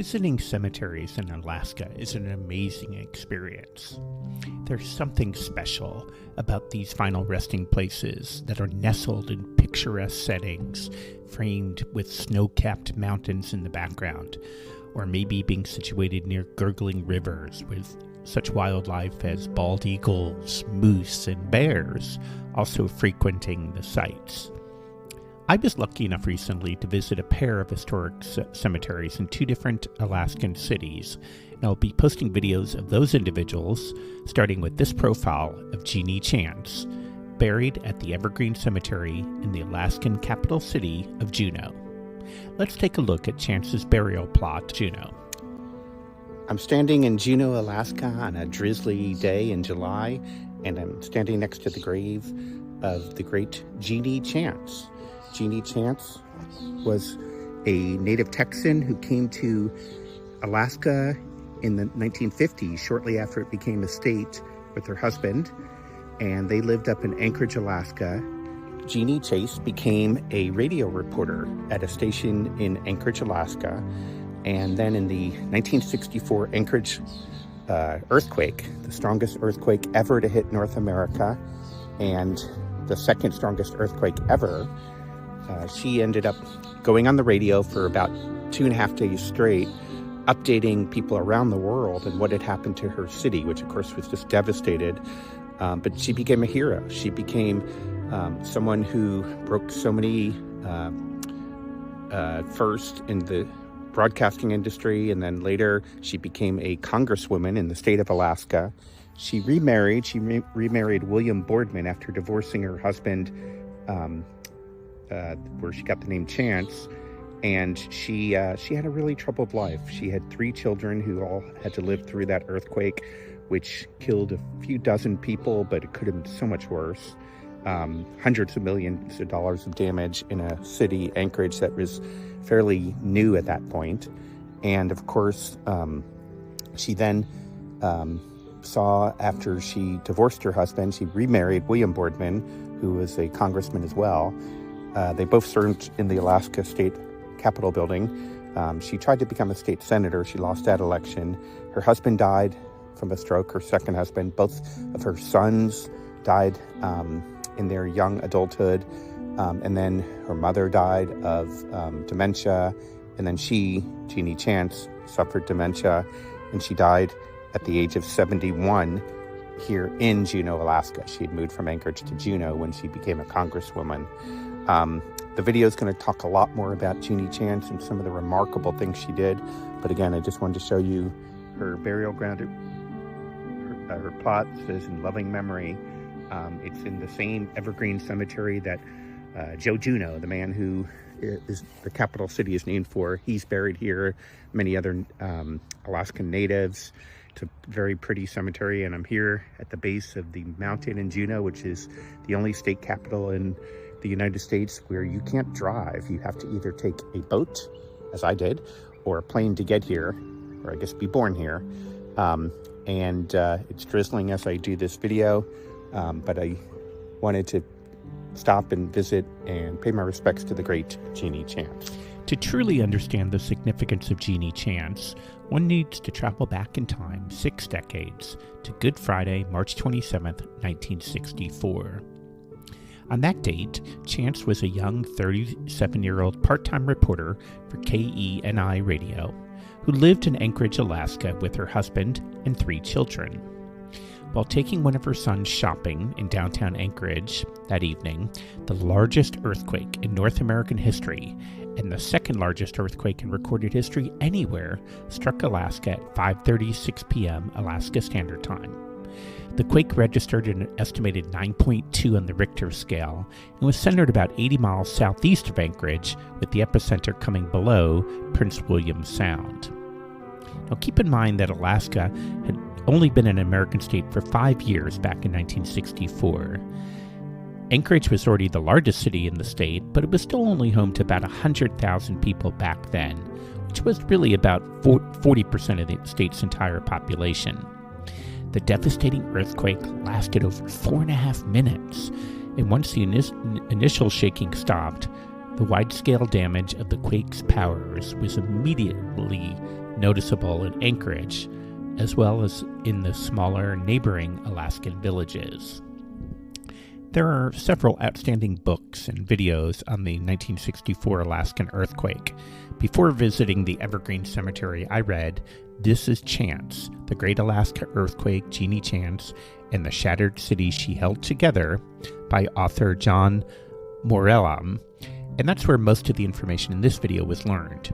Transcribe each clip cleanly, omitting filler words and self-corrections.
Visiting cemeteries in Alaska is an amazing experience. There's something special about these final resting places that are nestled in picturesque settings, framed with snow-capped mountains in the background, or maybe being situated near gurgling rivers with such wildlife as bald eagles, moose, and bears also frequenting the sites. I was lucky enough recently to visit a pair of historic cemeteries in two different Alaskan cities, and I'll be posting videos of those individuals, starting with this profile of Genie Chance, buried at the Evergreen Cemetery in the Alaskan capital city of Juneau. Let's take a look at Chance's burial plot, Juneau. I'm standing in Juneau, Alaska on a drizzly day in July, and I'm standing next to the grave of the great Genie Chance. Genie Chance was a native Texan who came to Alaska in the 1950s, shortly after it became a state, with her husband, and they lived up in Anchorage, Alaska. Genie Chance became a radio reporter at a station in Anchorage, Alaska, and then in the 1964 Anchorage earthquake, the strongest earthquake ever to hit North America, and the second strongest earthquake ever, she ended up going on the radio for about 2.5 days straight, updating people around the world and what had happened to her city, which of course was just devastated. But she became a hero. She became someone who broke so many first in the broadcasting industry, and then later she became a congresswoman in the state of Alaska. She remarried. She remarried William Boardman after divorcing her husband, where she got the name Chance, and she had a really troubled life. She had 3 children who all had to live through that earthquake, which killed a few dozen people, but it could have been so much worse. Hundreds of millions of dollars of damage in a city, Anchorage, that was fairly new at that point. And of course, she then saw, after she divorced her husband, she remarried William Boardman, who was a congressman as well. They both served in the Alaska State Capitol building. She tried to become a state senator. She lost that election. Her husband died from a stroke, her second husband. Both of her sons died in their young adulthood. And then her mother died of dementia. And then she, Genie Chance, suffered dementia, and she died at the age of 71 here in Juneau, Alaska. She had moved from Anchorage to Juneau when she became a congresswoman. The video is going to talk a lot more about Genie Chance and some of the remarkable things she did. But again, I just wanted to show you her burial ground. Her plot says in loving memory. It's in the same Evergreen Cemetery that Joe Juneau, the man who is the capital city is named for, he's buried here. Many other Alaskan natives. It's a very pretty cemetery, and I'm here at the base of the mountain in Juneau, which is the only state capital in the United States where you can't drive. You have to either take a boat, as I did, or a plane to get here, or I guess be born here. And it's drizzling as I do this video, but I wanted to stop and visit and pay my respects to the great Genie Chance. To truly understand the significance of Genie Chance, one needs to travel back in time 6 decades to Good Friday, March 27th, 1964. On that date, Chance was a young 37-year-old part-time reporter for KENI Radio, who lived in Anchorage, Alaska with her husband and 3 children. While taking one of her sons shopping in downtown Anchorage that evening, the largest earthquake in North American history and the second largest earthquake in recorded history anywhere struck Alaska at 5:36 p.m. Alaska Standard Time. The quake registered an estimated 9.2 on the Richter scale and was centered about 80 miles southeast of Anchorage, with the epicenter coming below Prince William Sound. Now keep in mind that Alaska had only been an American state for 5 years back in 1964. Anchorage was already the largest city in the state, but it was still only home to about 100,000 people back then, which was really about 40% of the state's entire population. The devastating earthquake lasted over 4.5 minutes, and once the initial shaking stopped, the wide-scale damage of the quake's powers was immediately noticeable in Anchorage, as well as in the smaller neighboring Alaskan villages. There are several outstanding books and videos on the 1964 Alaskan earthquake. Before visiting the Evergreen Cemetery, I read This is Chance, the Great Alaska Earthquake, Genie Chance, and the Shattered City She Held Together by author John Morellam, and that's where most of the information in this video was learned.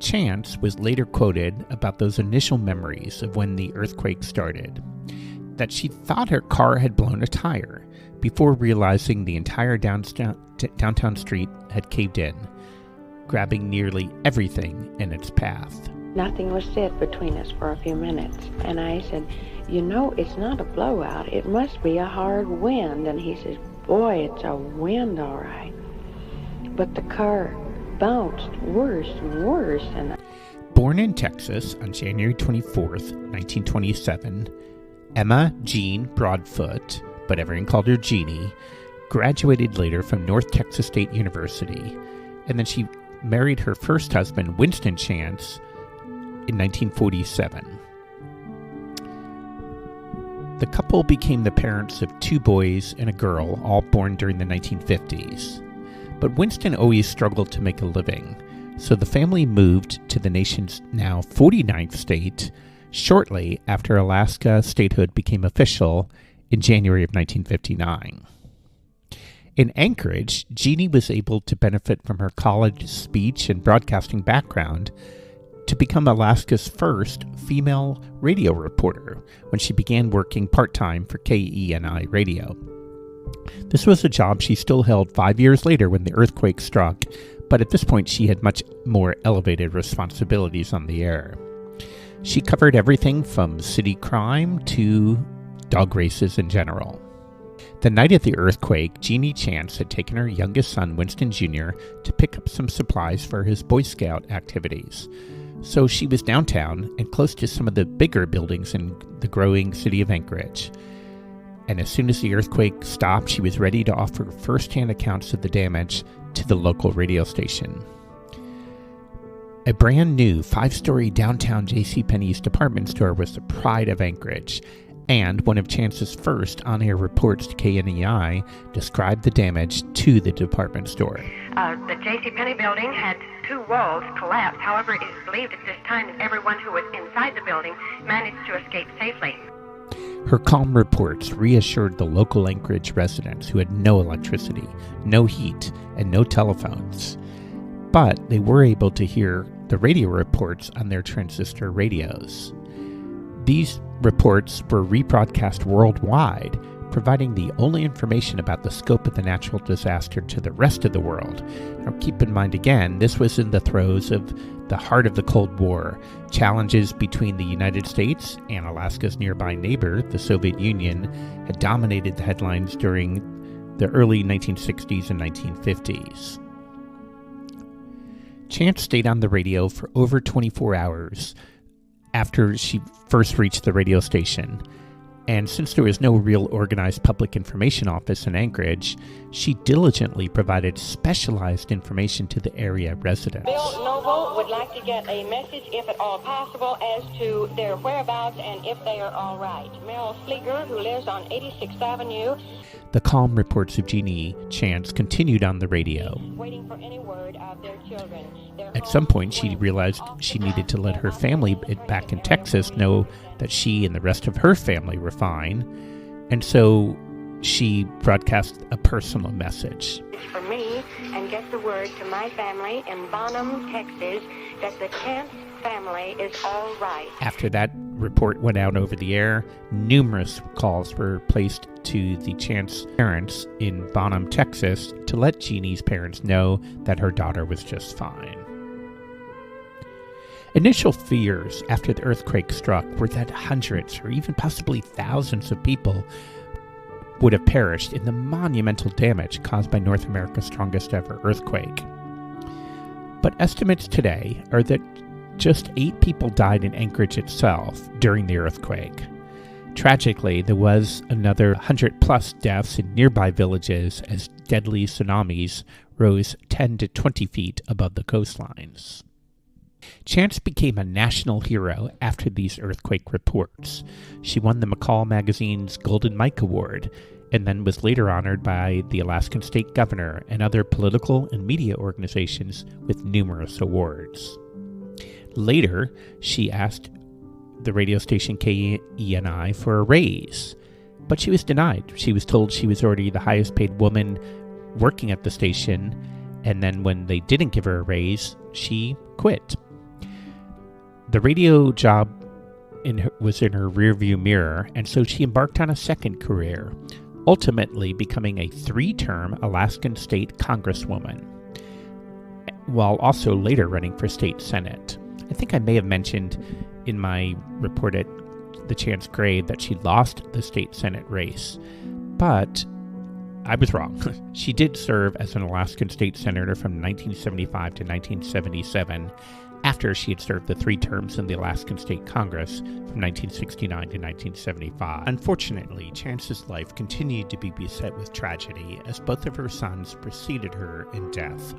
Chance was later quoted about those initial memories of when the earthquake started, that she thought her car had blown a tire before realizing the entire downtown street had caved in, grabbing nearly everything in its path. Nothing was said between us for a few minutes, and I said, it's not a blowout, it must be a hard wind. And he says, boy, it's a wind all right. But the car bounced worse and worse. And born in Texas on January 24th, 1927, Emma Jean Broadfoot, but everyone called her Jeannie, graduated later from North Texas State University, and then she married her first husband, Winston Chance, in 1947. The couple became the parents of 2 boys and a girl, all born during the 1950s. But Winston always struggled to make a living, so the family moved to the nation's now 49th state shortly after Alaska statehood became official in January of 1959. In Anchorage, Jeannie was able to benefit from her college speech and broadcasting background to become Alaska's first female radio reporter when she began working part-time for KENI Radio. This was a job she still held 5 years later when the earthquake struck, but at this point she had much more elevated responsibilities on the air. She covered everything from city crime to dog races in general. The night of the earthquake, Genie Chance had taken her youngest son, Winston Jr., to pick up some supplies for his Boy Scout activities. So she was downtown and close to some of the bigger buildings in the growing city of Anchorage. And as soon as the earthquake stopped, she was ready to offer first-hand accounts of the damage to the local radio station. A brand new 5-story downtown JCPenney's department store was the pride of Anchorage, and one of Chance's first on-air reports to KNEI described the damage to the department store. The JCPenney building had 2 walls collapse. However, it is believed at this time that everyone who was inside the building managed to escape safely. Her calm reports reassured the local Anchorage residents who had no electricity, no heat, and no telephones. But they were able to hear the radio reports on their transistor radios. These reports were rebroadcast worldwide, providing the only information about the scope of the natural disaster to the rest of the world. Now keep in mind again, this was in the throes of the heart of the Cold War. Challenges between the United States and Alaska's nearby neighbor, the Soviet Union, had dominated the headlines during the early 1960s and 1950s. Chance stayed on the radio for over 24 hours after she first reached the radio station. And since there was no real organized public information office in Anchorage, she diligently provided specialized information to the area residents. Bill Noble would like to get a message, if at all possible, as to their whereabouts and if they are all right. Merrill Flieger, who lives on 86th Avenue. The calm reports of Genie Chance continued on the radio. Waiting for any word of their children. At some point, she realized she needed to let her family back in Texas know that she and the rest of her family were fine, and so she broadcast a personal message. For me, and get the word to my family in Bonham, Texas, that the Chance family is all right. After that report went out over the air, numerous calls were placed to the Chance parents in Bonham, Texas, to let Jeannie's parents know that her daughter was just fine. Initial fears after the earthquake struck were that hundreds or even possibly thousands of people would have perished in the monumental damage caused by North America's strongest ever earthquake. But estimates today are that just 8 people died in Anchorage itself during the earthquake. Tragically, there was another 100+ deaths in nearby villages as deadly tsunamis rose 10 to 20 feet above the coastlines. Chance became a national hero after these earthquake reports. She won the McCall magazine's Golden Mike Award, and then was later honored by the Alaskan state governor and other political and media organizations with numerous awards. Later, she asked the radio station KENI for a raise, but she was denied. She was told she was already the highest paid woman working at the station, and then when they didn't give her a raise, she quit. The radio job was in her rearview mirror, and so she embarked on a second career, ultimately becoming a 3-term Alaskan state congresswoman, while also later running for state senate. I think I may have mentioned in my report at the Chance grave that she lost the state senate race, but I was wrong. She did serve as an Alaskan state senator from 1975 to 1977, after she had served the 3 terms in the Alaskan State Congress from 1969 to 1975. Unfortunately, Chance's life continued to be beset with tragedy as both of her sons preceded her in death.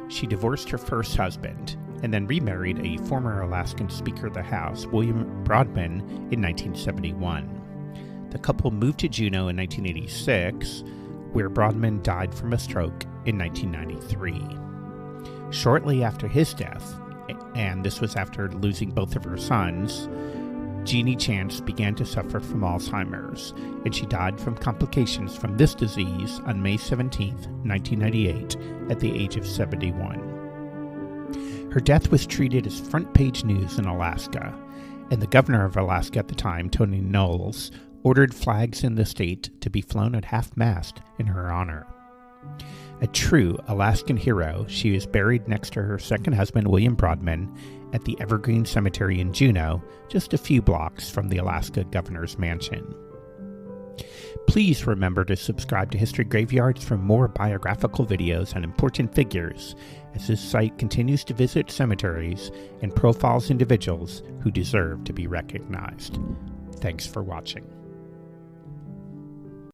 She divorced her first husband and then remarried a former Alaskan Speaker of the House, William Broadman, in 1971. The couple moved to Juneau in 1986, where Broadman died from a stroke in 1993. Shortly after his death, and this was after losing both of her sons, Genie Chance began to suffer from Alzheimer's, and she died from complications from this disease on May 17, 1998, at the age of 71. Her death was treated as front-page news in Alaska, and the governor of Alaska at the time, Tony Knowles, ordered flags in the state to be flown at half-mast in her honor. A true Alaskan hero, she is buried next to her second husband, William Broadman, at the Evergreen Cemetery in Juneau, just a few blocks from the Alaska Governor's Mansion. Please remember to subscribe to History Graveyards for more biographical videos on important figures, as this site continues to visit cemeteries and profiles individuals who deserve to be recognized. Thanks for watching.